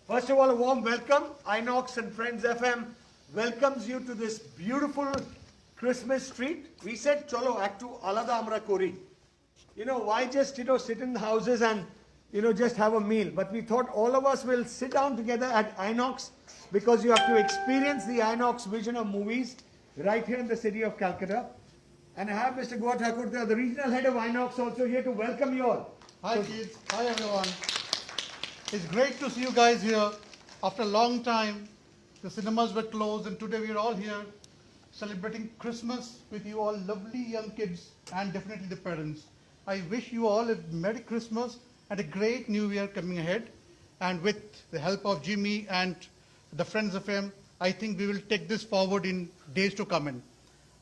First of all, a warm welcome. Inox and Friends FM welcomes you to this beautiful Christmas treat. We said, cholo, ektu alada amra kori. Why just, sit in the houses and, just have a meal. But we thought all of us will sit down together at Inox because you have to experience the Inox vision of movies right here in the city of Calcutta. And I have Mr. Goa Thakur, the regional head of Inox, also here to welcome you all. Hi kids, hi everyone. It's great to see you guys here. After a long time, the cinemas were closed and today we are all here celebrating Christmas with you all lovely young kids and definitely the parents. I wish you all a Merry Christmas and a great New Year coming ahead. And with the help of Jimmy and the Friends of FM, I think we will take this forward in days to come in.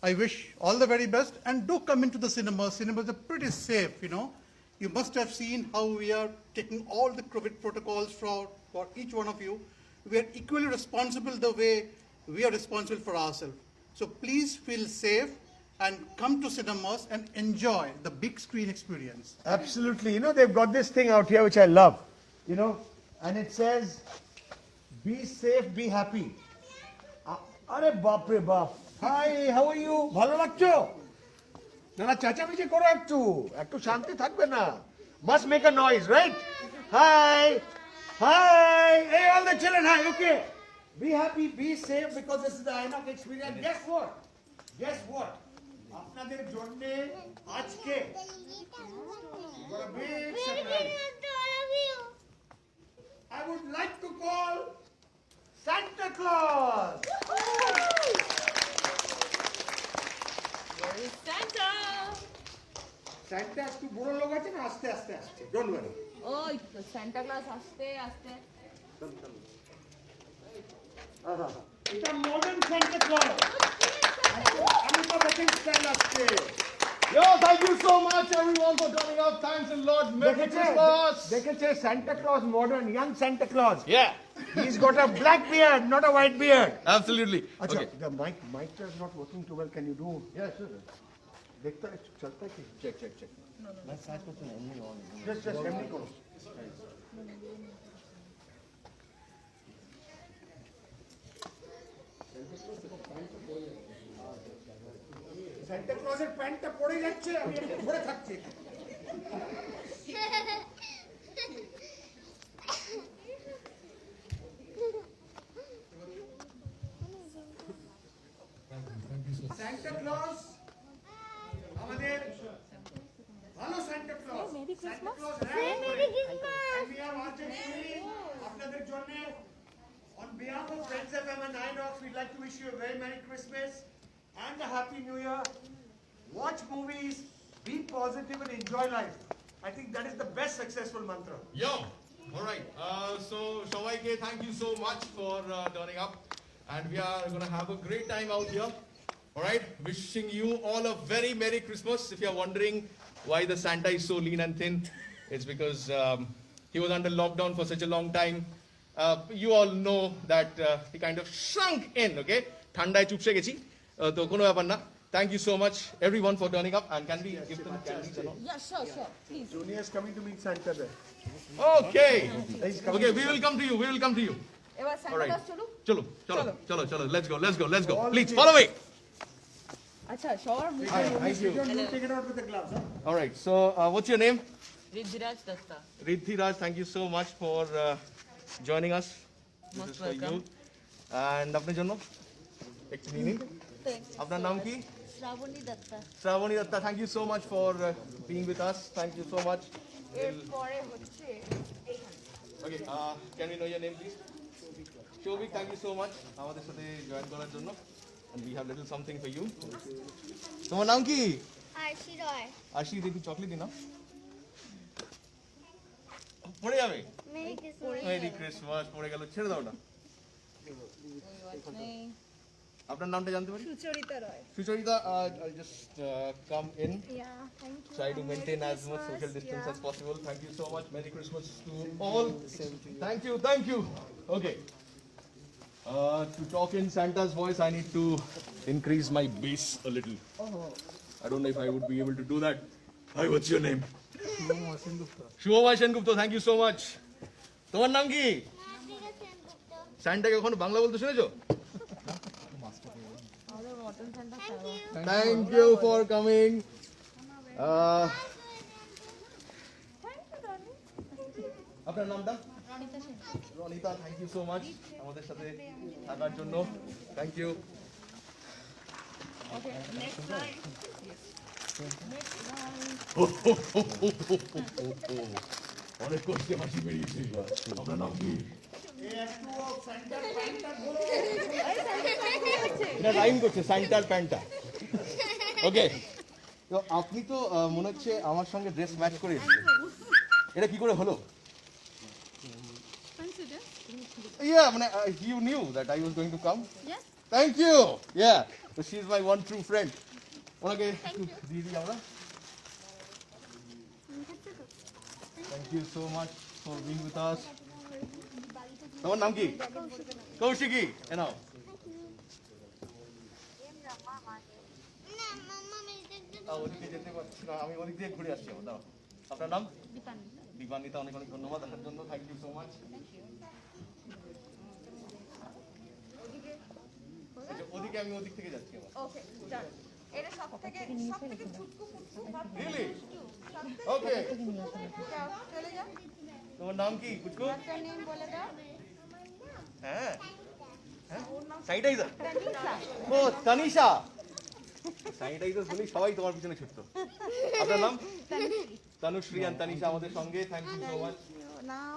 I wish all the very best and do come into the cinemas. Cinemas are pretty safe, You must have seen how we are taking all the COVID protocols for each one of you. We are equally responsible the way we are responsible for ourselves. So please feel safe and come to cinemas and enjoy the big screen experience. Absolutely. They've got this thing out here which I love, and it says, be safe, be happy. Are baap re baap. Hi, how are you? Bhalo lagcho? না চেঁচামেচি করো একটু শান্তি থাকবে না must make a noise, right? Hi, hey all the children, hi, okay. Be happy, be safe because this is the Inox experience. Guess what? আপনাদের জন্য আজকে a big surprise. I would like to call Santa Claus. Santa! Santa একটু বড় লোক আছে না আস্তে আস্তে আসছে ডোন্ট ওয়ারি ওই তো সান্টা ক্লজ আস্তে আস্তে এটা মডার্ন সান্টা ক্লজ আমি তো দেখেন স্টাইল আসছে Yo, thank you so much everyone for turning up. Thanks a lot. Merry Christmas. দেখেছে Santa Claus modern young Santa Claus. Yeah. He's got a black beard, not a white beard. Absolutely. अच्छा, Okay. the mic is not working too well. Can you do? Yeah, sure. देखता है चलता है कि? Check. मैं साथ में तो नहीं on. Just empty करो. Santa Claus এর প্যান্টটা পড়ে যাচ্ছে আমি একটু ধরে থাকছি Santa Claus আমাদের ভালো Santa Claus Santa Claus Merry Christmas and we are watching আপনাদের জন্য on behalf of Friends FM and Inox we'd like to wish you a very Merry Christmas and a Happy New Year. Watch movies, be positive and enjoy life. I think that is the best successful mantra. Yo. All right. So Shovaike, thank you so much for turning up, and we are going to have a great time out here. All right. Wishing you all a very Merry Christmas. If you are wondering why the Santa is so lean and thin, it's because he was under lockdown for such a long time. You all know that he kind of shrunk in. Okay. Thandai chupse gechi. তো কোনো ব্যাপার না thank you so much everyone for turning up and can be give them candies and Yeah, sure, please. Junior is coming to meet Santa there. Okay He's coming. Okay we will come to you এবার Santa Alright. Clause চলো চলো let's go please follow me আচ্ছা সবার You take it out with the gloves, huh? all right so what's your name রিদ্ধিরাজ Datta Riddhi Raj thank you so much for joining us this Most is for you welcome. and আপনার জন্য একটু নিয়ে নিন আপনার নাম কি Shrabani Datta Shravani Datta thank you so much for being with us thank you so much এরপরে হচ্ছে Okay, can we know your name, please? Shobik, thank you so much. আমাদের সাথে জয়েন করার জন্য and we have little something for you. তোমার নাম কি? আরশি রয় আশি দেখি চকলেট দিন না। পড়ে যাবে। মেরি ক্রিসমাস মেরি ক্রিসমাস পড়ে গেল ছেড়ে দাও না। আপনার নামটা জানতে পারি? Sucharita Roy Sucharita, I'll just come in. Yeah thank you Try to maintain as much social distance as possible. Thank you so much. Merry Christmas to all. Thank you. Okay. To talk in Santa's voice, I need to increase my bass a little. I don't know if I would be able to do that. Hi, what's your name? Shubham Sengupta. Thank you so much. তোমার নাম কি? স্যান্টাকে কখনো বাংলা বলতে শুনেছো? আমাদের mutton centre খাওয়া thank you for coming. আপনার নামটা? Ranita, thank you so much আমাদের সাথে থাকার জন্য, thank you. Okay next time অনেক কষ্টে হাসি বেরিয়েছে। আপনার নাম কি? এটা রাইম করছে, স্যান্টার প্যান্টা। ওকে, তো আপনি তো মনে হচ্ছে আমার সঙ্গে ড্রেস ম্যাচ করে এসেছেন। এটা কি করে হলো? Yeah, মানে you knew that I was going to come? Yes. Thank you. Yeah, so she is my one true friend. ওনাকে একটু দিয়ে দিই আমরা। Thank you so much for being with us. তোমার নাম কি? কৌশিকী। এ নাও। না মাম্মা মেরে ওদিকে যেতে পারছি না, আমি ওদিক দিয়ে ঘুরে আসছি। দাও। আপনার নাম? দীপান্বিতা, অনেক অনেক ধন্যবাদ আসার জন্য, থ্যাংক ইউ সো মাচ। ওদিকে আমি ওদিক থেকে যাচ্ছি আবার। ওকে ডান এটা সবথেকে ছুটকু ফুটকু ভাব রিয়েলি? ওকে, যাও চলে যাও তোমার নাম কি কুচকু? একটা নেম বলে দাও হ্যাঁ, স্যানিটাইজার। তানিশা ও তানিশা, স্যানিটাইজার শুনি সবাই তোমার পিছনে ছুটতো। আপনার নাম? তনুশ্রী আর তানিশা আমাদের সঙ্গে, থ্যাংক ইউ সো মাচ। নাও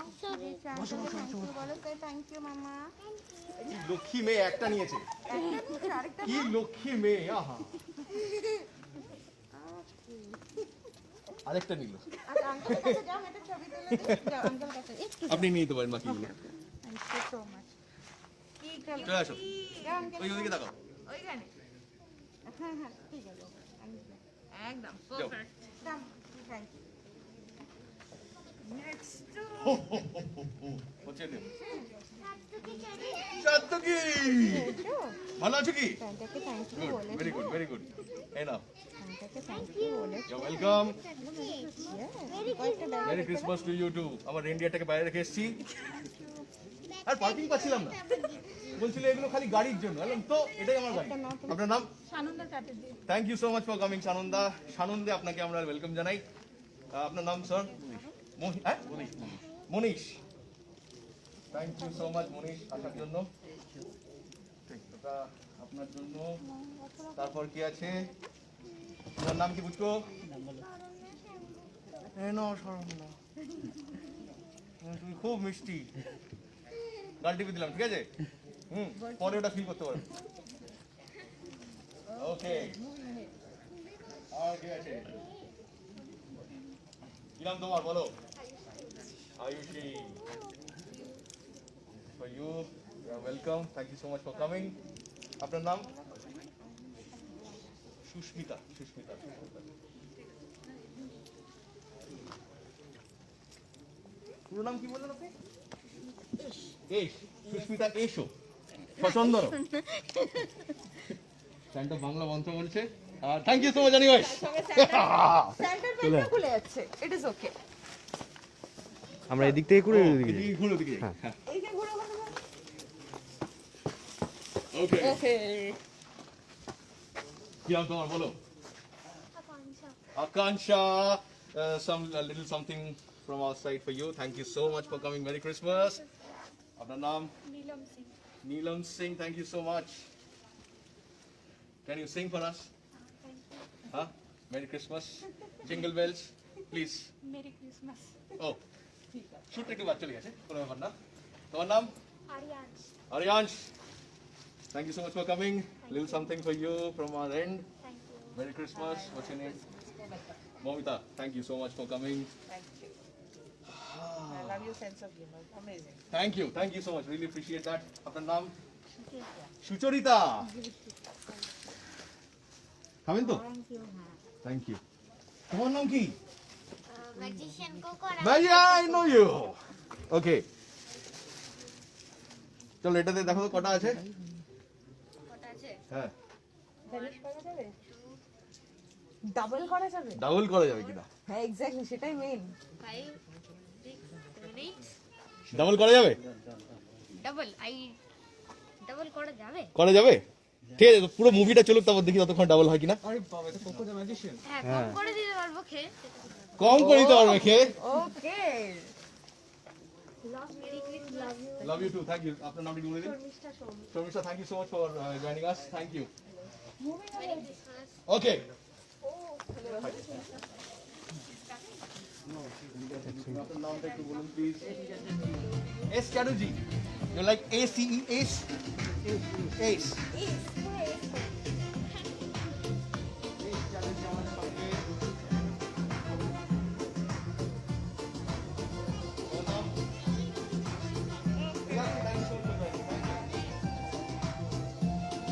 বলো say thank you মাম্মা লক্ষ্মী মেয়ে একটা নিয়েছে, কি লক্ষ্মী মেয়ে, আহা। আরেকটা নিল। আচ্ছা আঙ্কেলের কাছে যাও একটা ছবি তুলে দিই যাও আঙ্কেল কাছে একটু আপনি নিয়ে নিতে পারেন বাকিগুলো। থ্যাংক ইউ সো মাচ কি চলে আসো, যাও আঙ্কেল ওই ওদিকে তাকাও। ওইখানে হ্যাঁ হ্যাঁ ঠিক আছে একদম যাও। পারফেক্ট দাম থ্যাংক ইউ নেক্সট হচ্ছে দিন। সাত্তকি, ভালো আছো কি? ফ্যানটাকে থ্যাংক ইউ গুড, বলে ভেরি গুড, ভেরি গুড। এই নাও, ফ্যানটাকে থ্যাংক ইউ বলে ইউ ওয়েলকাম। কয়েকটা bag Merry Christmas to you too. আমার রেন্ডিয়ারটাকে বাইরে রেখে এসেছি, আর পার্কিং পাচ্ছিলাম না। বলছিল এগুলো খালি গাড়ির জন্য, বললাম তো এটাই আমার গাড়ি। আপনার নাম? Sananda Chatterjee thank you so much for coming Sananda. সানন্দে আপনাকে আমরা ওয়েলকাম জানাই। আপনার নাম sir? Manish. Thank you so much Manish আসার জন্য। এটা আপনার জন্য। তারপর কি আছে? তোমার নাম কি বুঝছো? তুমি খুব মিষ্টি। গাল টিপে দিলাম, ঠিক আছে? পরে ওটা ফিল করতে পারো। ওকে, আর কি আছে? কি নাম তোমার বলো? Ayushi. For you, you are welcome. Thank you so much for coming. আপনার নাম? সুস্মিতা। সুস্মিতা। পুরো নাম কি বললেন আপনি? এস। সুস্মিতা এসো। সচন্দন। স্যান্টা বাংলা মন্ত্র বলছে। আর thank you so much anyways. Centre পেজটা খুলে যাচ্ছে ইট ইজ ওকে আমরা এদিক থেকে ঘুরে ঘুরে ওদিকে। হ্যাঁ। এই যে ঘুরে ঘুরে ওকে। ওকে কি নাম তোমার বলো? আকাঙ্ক্ষা Akansha, some a little something from our side for you. Thank you so much for coming. Merry Christmas. Apna naam? Neelam Singh Neelam Singh. Thank you so much. Can you sing for us? Huh? Merry Christmas. Jingle bells, please. Merry Christmas Oh, shoot একটু বাদ চলে গেছে, কোনো ব্যাপার না। তোমার নাম? Aryans Aryansh. Thank you so much for coming. Little something for you from our end. Thank you Merry Christmas. What's your name? Momita. Thank you so much for coming. Thank you. I love your sense of humor. Amazing. Thank you so much. Really appreciate that. আপনার নাম? সুচরিতা। খাবেন তো? Thank you হ্যাঁ thank you. তোমার নাম কি? Magician কোকোরা ভাইয়া, I know you. ওকে, চলো এটাতে দেখো তো কটা আছে। কটা আছে হ্যাঁ, ভ্যানিশ করা যাবে ডাবল করা যাবে ডাবল করা যাবে কিনা? হ্যাঁ এক্স্যাক্টলি সেটাই মেইন 5 6 7 8 ডাবল করা যাবে? ডাবল করা যাবে? করা যাবে? ঠিক আছে, তো পুরো মুভিটা চলুক, তারপর দেখি ততক্ষণ ডাবল হয় কিনা। হ্যাঁ, কম করে দিতে পারবো খেয়ে। কম করে দিতে পারবে খেয়ে। ওকে Love you too. Thank you. আপনার নামটা কি বলে দিন? Sharmistha, thank you so much for joining us. Thank you. Okay. আপনার নামটা একটু বলুন please. S Chatterjee. You like ACE? Ace? Ace.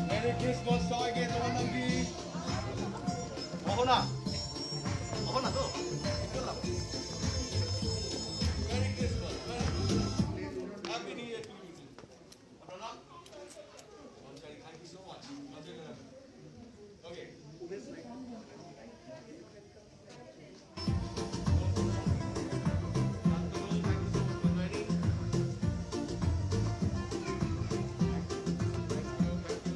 Merry Christmas সবাইকে। তোমার নাম কি? মোহনা। মোহনা তো? Merry Christmas. Happy New Year to you too. আপনার নাম? Bonsai, thank you so much. Okay.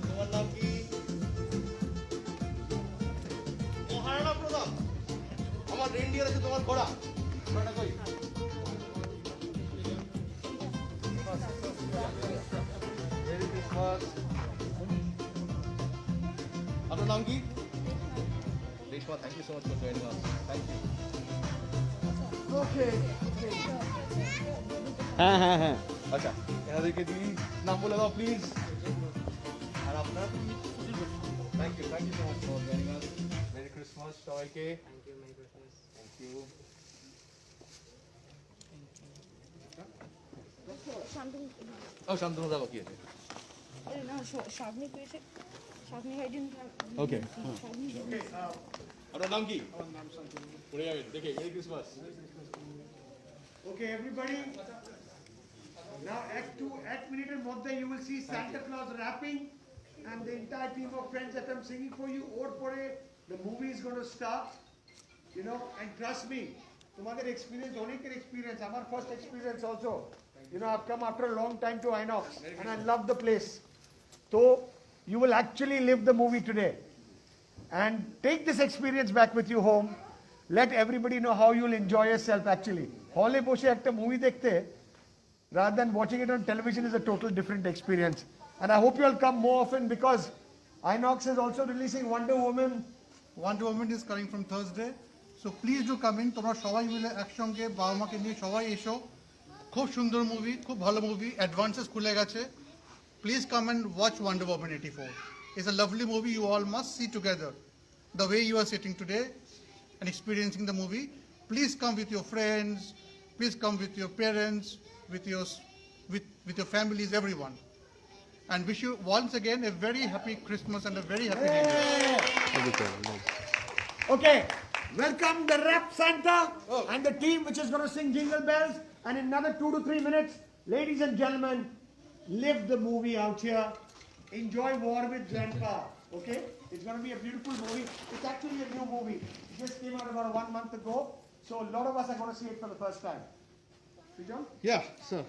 তোমার নাম কি? মহারাণা প্রতাপ। আমার রেন্ডিয়ার আছে, তোমার ঘোড়া। ঘোড়াটা কই? Merry Christmas. আপনার নাম কি? Reshma, thank you so much for joining us. Thank you. Okay. হ্যাঁ। আচ্ছা, এনাদেরকে দিই, নাম বলে দাও প্লিজ। আর আপনার? Thank you so much for joining us. Merry Christmas সবাইকে। Thank you. ও শান্তনু দা বাকি আছে। ওকে। আপনার নাম কি? পড়ে যাবেন দেখে। Merry Christmas. Okay, everybody. Now, Act 2, Act Minute and Modda, you will see Santa Claus rapping and the entire team of friends that I'm singing for you. Or Pore, the movie is going to start. You know, and trust me, তোমাদের experience, অনেকের experience, আমার first experience also. You know, I've come after a long time to Inox and I love the place. So, you will actually live the movie today. And take this experience back with you home. Let everybody know how you'll enjoy yourself actually. Hall-এ বসে একটা movie দেখতে, rather than watching it on television, is a total different experience. And I hope you'll come more often because Inox is also releasing Wonder Woman. Wonder Woman is coming from Thursday. So please do come in. তোমরা সবাই মিলে একসঙ্গে বাবা মাকে নিয়ে সবাই এসো। খুব সুন্দর মুভি, খুব ভালো মুভি, অ্যাডভান্সেস খুলে গেছে। Please come and watch Wonder Woman 84. It's a lovely movie you all must see together. The way you are sitting today and experiencing the movie. Please come with your friends. Please come with your parents, with your families, everyone. And wish you once again a very happy Christmas and a very happy New Year. Okay, welcome the Rap Santa and the team which is going to sing Jingle Bells. And in another 2 to 3 minutes, ladies and gentlemen, live the movie out here. Enjoy War with Grandpa. Okay, it's going to be a beautiful movie. It's actually a new movie. It just came out about 1 month ago. So a lot of us are going to see it for the first time. Srijan? Yeah, sir.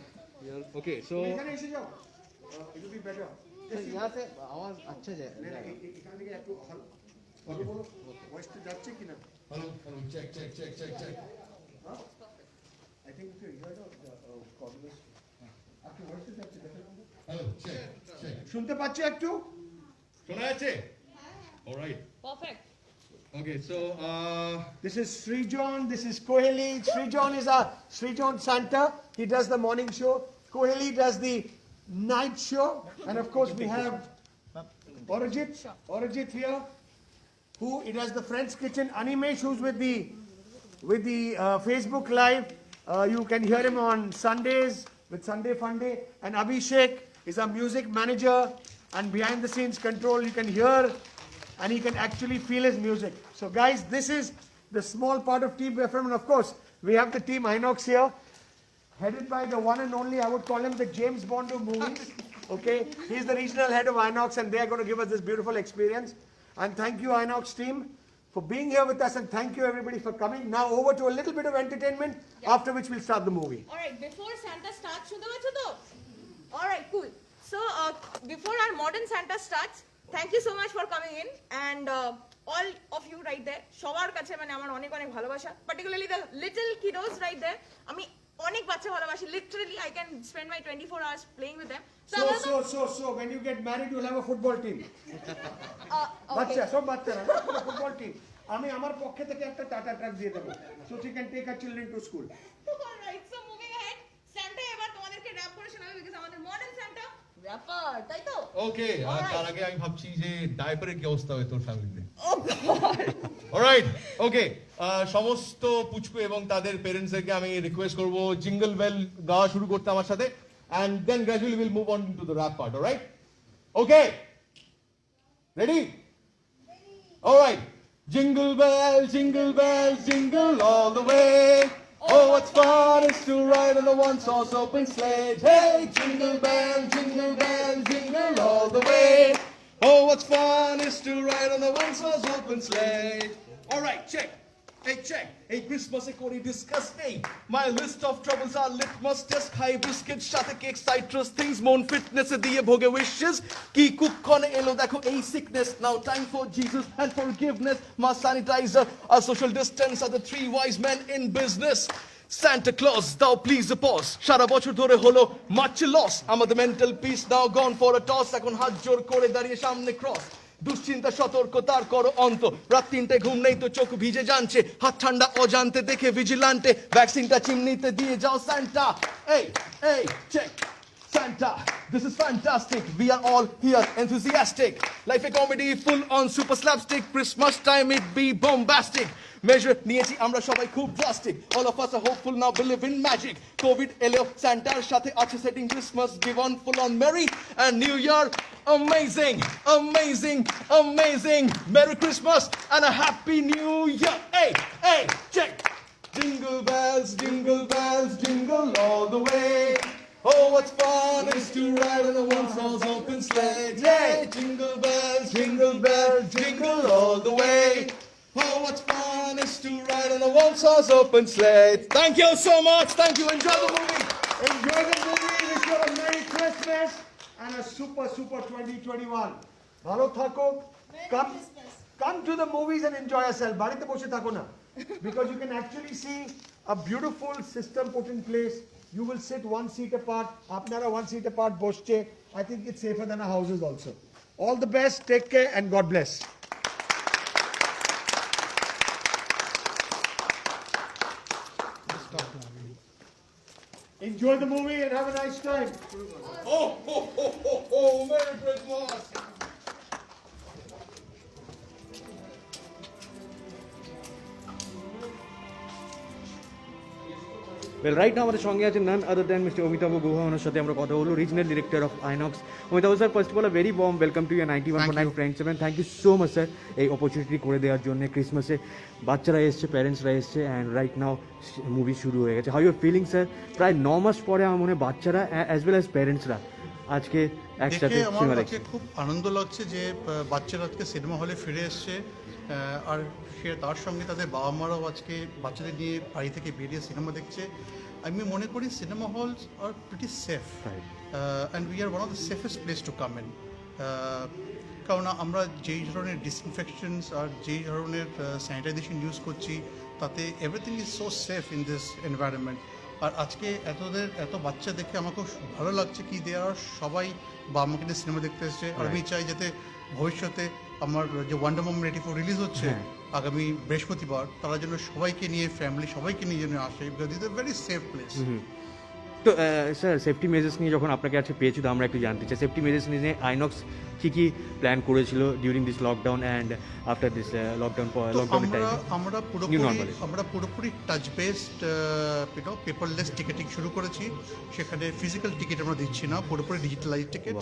Okay, so এখানে এসে যাও। It will be better. यहाँ से आवाज अच्छा जाए এখান থেকে একটু ভালো বলো, ভয়েসটা যাচ্ছে কিনা? hello, check. I think if you hear the conversation, একটু ভয়েসটা যাচ্ছে দেখো। Hello, check. শুনতে পাচ্ছ একটু? শোনা যাচ্ছে? All right. Perfect Okay, so This is Srijan, this is Koheli. Srijan is our Srijan Santa. He does the morning show. Koheli does the night show. And of course we have Orijit here, who he does the Friends Kitchen. Animesh, who's with the Facebook Live. You can hear him on Sundays with Sunday Funday. And Abhishek is our music manager and behind the scenes control. You can hear and he can actually feel his music. So guys, this is the small part of Team FM, and of course, we have the Team Inox here, headed by the one and only, I would call him the James Bond of movies. Okay, he's the regional head of Inox, and they are going to give us this beautiful experience. And thank you, Inox team, for being here with us, and thank you everybody for coming. Now over to a little bit of entertainment, after which we'll start the movie. Alright before Santa start শুনতে পাচ্ছো তো alright before our modern Santa starts, thank you so much for coming in, and all of you right there. সবার কাছে মানে আমার অনেক অনেক ভালোবাসা, particularly the little kiddos right there. আমি অনেক বাচ্চা ভালোবাসি. Literally, I can spend my 24 hours playing with them. So, when you get married, you'll have a football team. Okay. বাচ্চা সব বাচ্চারা ফুটবল টিম আমি আমার পক্ষে থেকে একটা টাটা ট্রাক দিয়ে দেবো so she can take her children to school. Alright, so moving ahead, Santa এবার তোমাদেরকে র‍্যাপ করে শোনাবে because আমাদের modern Santa র‍্যাপার, তাই তো? ওকে Alright. তার আগে আমি ভাবছি যে ডায়াপারের কি অবস্থা হয় তোর ফ্যামিলিতে। Oh God. অলরাইট ওকে সমস্ত পুচকু এবং তাদের প্যারেন্টসদেরকে আমি রিকোয়েস্ট করব জিঙ্গল বেল গাওয়া শুরু করতে আমার সাথে and then gradually we'll move on to the rap part, all right? Okay. Ready? Alright. Jingle bells, jingle all the way. Oh, what fun it is to ride on a one-horse open sleigh. Hey, jingle bells, jingle all the way. Oh, what fun it is to ride on a one-horse open sleigh. Alright, check. Hey, check. Hey, Christmas e kori discuss. Hey, my list of troubles are litmus test. High biscuit, shate cake, citrus things. Moan fitness e diye bhoge wishes. Ki kukkone elo dekho ei sickness. Now time for Jesus and forgiveness. My sanitizer, our social distance are the three wise men in business. Santa Claus, thou please pause. সারা বছর ধরে হলো much loss. আমাদের mental peace now gone for a toss. এখন হাত জোর করে দাঁড়িয়ে সামনে cross. দুশ্চিন্তা সতর্কতার করো অন্ত রাত 3টায় ঘুম নেই তো চোখ ভিজে জানছে হাত ঠান্ডা অজান্তে দেখে ভিজিলান্টে ভ্যাকসিনটা চিমনিতে দিয়ে যাও সান্টা এই check Santa, this is fantastic. We are all here enthusiastic. Life a comedy full on super slapstick. Christmas time it be bombastic. Measure নিয়েছি আমরা সবাই খুব drastic. All of us are hopeful now believe in magic. COVID এলো Santaর সাথে আছে setting Christmas give on full on merry and New Year amazing. Merry Christmas and a happy New Year. Hey, check. Jingle bells, jingle all the way. Oh, what fun it is to ride on a one-horse open sleigh. Hey, jingle bells, jingle all the way. Oh, what fun it is to ride on a one-horse open sleigh. Thank you so much. Thank you. Enjoy the movie. Enjoy the movie, wish you a Merry Christmas and a super 2021. ভালো থাকো, come to the movies and enjoy yourself. বাড়িতে বসে থাকো না, because you can actually see a beautiful system put in place. You will sit one seat apart. আপনারা one seat apart বসছে. I think it's safer than our houses also. All the best, take care and God bless. Enjoy the movie and have a nice time. Oh, Merry Christmas. Well, right now আমাদের সঙ্গে আছে none other than Mr. Amitabh গুহা, ওনার সাথে আমরা কথা বলবো, regional director of INOX. Amitabh sir, first of all very warm welcome to your 91.9 friends seven. Thank you so much sir এই opportunity করে দেওয়ার জন্য। ক্রিসমাসে বাচ্চারা এসছে, প্যারেন্টসরা এসছে, অ্যান্ড রাইট নাও মুভি শুরু হয়ে গেছে। How you feeling sir? প্রায় 9 মাস পরে আমার মনে হয় বাচ্চারা অ্যাজ ওয়েল অ্যাজ প্যারেন্টসরা আজকে একসাথে দেখে আমার সিনেমা কাছে দেখছে। খুব আনন্দ লাগছে যে বাচ্চারা আজকে সিনেমা হলে ফিরে এসছে, আর সে তার সঙ্গে তাদের বাবা মারাও আজকে বাচ্চাদের নিয়ে বাড়ি থেকে বেরিয়ে সিনেমা দেখছে। আমি মনে করি cinema halls are pretty safe and we are one of the safest place to come in, কারণ আমরা যেই ধরনের ডিসইনফেকশনস আর যেই ধরনের স্যানিটাইজেশন ইউজ করছি তাতে everything is so safe in this environment. আর আজকে এত বাচ্চা দেখে আমার খুব ভালো লাগছে কি দেওয়ার সবাই বা আমাকে নিয়ে সিনেমা দেখতে এসছে। আর আমি চাই যাতে ভবিষ্যতে আমার যে ওয়ান্ডার উওম্যান 84 রিলিজ হচ্ছে আগামী বৃহস্পতিবার, তারা যেন সবাইকে নিয়ে ফ্যামিলি সবাইকে নিয়ে যেন আসে, because it's a very safe place. তো স্যার, সেফটি মেজার্স নিয়ে যখন আপনাকে কাছে পেয়েছি তো আমরা একটু জানতে চাই, সেফটি মেজার্স নিয়ে আইনক্স কী প্ল্যান করেছিল during this lockdown and after this লকডাউনের টাইম? আমরা পুরোপুরি টাচ বেসড পেপারলেস টিকেটিং শুরু করেছি। সেখানে ফিজিক্যাল টিকিট আমরা দিচ্ছি না, পুরোপুরি ডিজিটালাইজ টিকিট।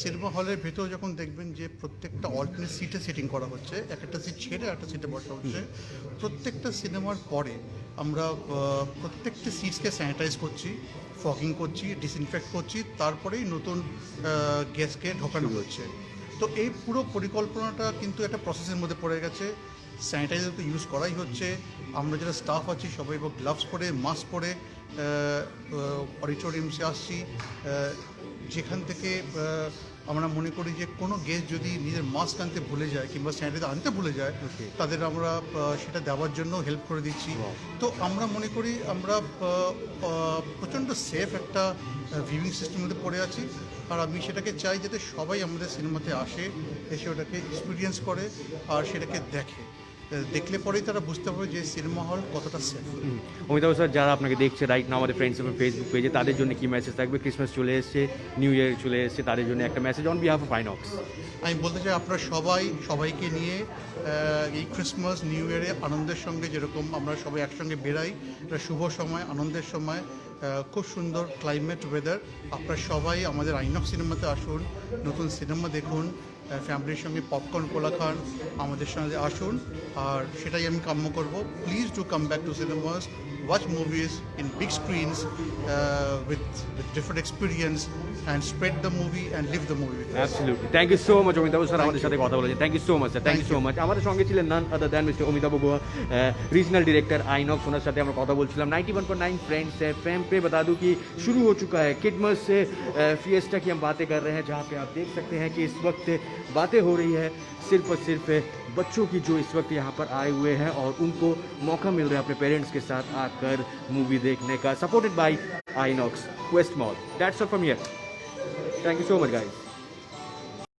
সিনেমা হলের ভেতর যখন দেখবেন যে প্রত্যেকটা অল্টারনেট সিটে সেটিং করা হচ্ছে, একটা সিট ছেড়ে একটা সিটে বসা হচ্ছে। প্রত্যেকটা সিনেমার পরে আমরা প্রত্যেকটা সিটসকে স্যানিটাইজ করছি, ফগিং করছি, ডিসইনফেক্ট করছি, তারপরেই নতুন গ্যাসকে ঢোকানো হচ্ছে। তো এই পুরো পরিকল্পনাটা কিন্তু একটা প্রসেসের মধ্যে পড়ে গেছে। স্যানিটাইজার তো ইউজ করাই হচ্ছে। আমরা যারা স্টাফ আছি সবাই গ্লাভস পরে, মাস্ক পরে অডিটোরিয়ামসে আসছি। যেখান থেকে আমরা মনে করি যে কোনো গেস্ট যদি নিজের মাস্ক আনতে ভুলে যায় কিংবা স্যানিটাইজার আনতে ভুলে যায় তাদের আমরা সেটা দেওয়ার জন্য হেল্প করে দিচ্ছি। তো আমরা মনে করি আমরা প্রচণ্ড সেফ একটা ভিউইং সিস্টেমের মধ্যে পড়ে আছি। আর আমি সেটাকে চাই যাতে সবাই আমাদের সিনেমাতে আসে, এসে ওটাকে এক্সপিরিয়েন্স করে আর সেটাকে দেখে। দেখলে পরেই তারা বুঝতে পারবে যে সিনেমা হল কতটা সেফ। অমিতাভ স্যার, যারা আপনাকে দেখছে রাইট না আমাদের ফ্রেন্ডস এবং ফেসবুক পেজে, তাদের জন্য কি মেসেজ থাকবে? ক্রিসমাস চলে এসছে, নিউ ইয়ার চলে এসছে, তাদের জন্য একটা message on behalf of INOX. আমি বলতে চাই আপনারা সবাইকে নিয়ে এই ক্রিসমাস নিউ ইয়ারে আনন্দের সঙ্গে যেরকম আমরা সবাই একসঙ্গে বেরাই, এটা শুভ সময়, আনন্দের সময়, খুব সুন্দর ক্লাইমেট, ওয়েদার। আপনারা সবাই আমাদের আইনক্স সিনেমাতে আসুন, নতুন সিনেমা দেখুন, ফ্যামিলির সঙ্গে পপকর্ন কোলা খান, আমাদের সঙ্গে আসুন। আর সেটাই আমি কাম্য করব। Please do come back to cinemas, watch movies in big screens with different experience and spread the movie and live the movie. Absolutely, thank you so much Amitabh sir আমাদের সাথে কথা বলেছেন। Thank you so much sir, thank you so much. আমাদের সঙ্গে ছিলেন none other than mister Amitabh Guha, regional director INOX. ওনার সাথে আমরা কথা বলছিলাম। 91.9 फ्रेंड्स है फैम पे बता दूं कि शुरू हो चुका है किडमस से फिएस्टा की हम बातें कर रहे हैं, जहाँ पे आप देख सकते हैं कि इस वक्त बातें हो रही है सिर्फ और सिर्फ बच्चों की, जो इस वक्त यहाँ पर आए हुए हैं और उनको मौका मिल रहा है अपने पेरेंट्स के साथ आकर मूवी देखने का, supported by INOX West Mall. That's all from here, thank you so much guys.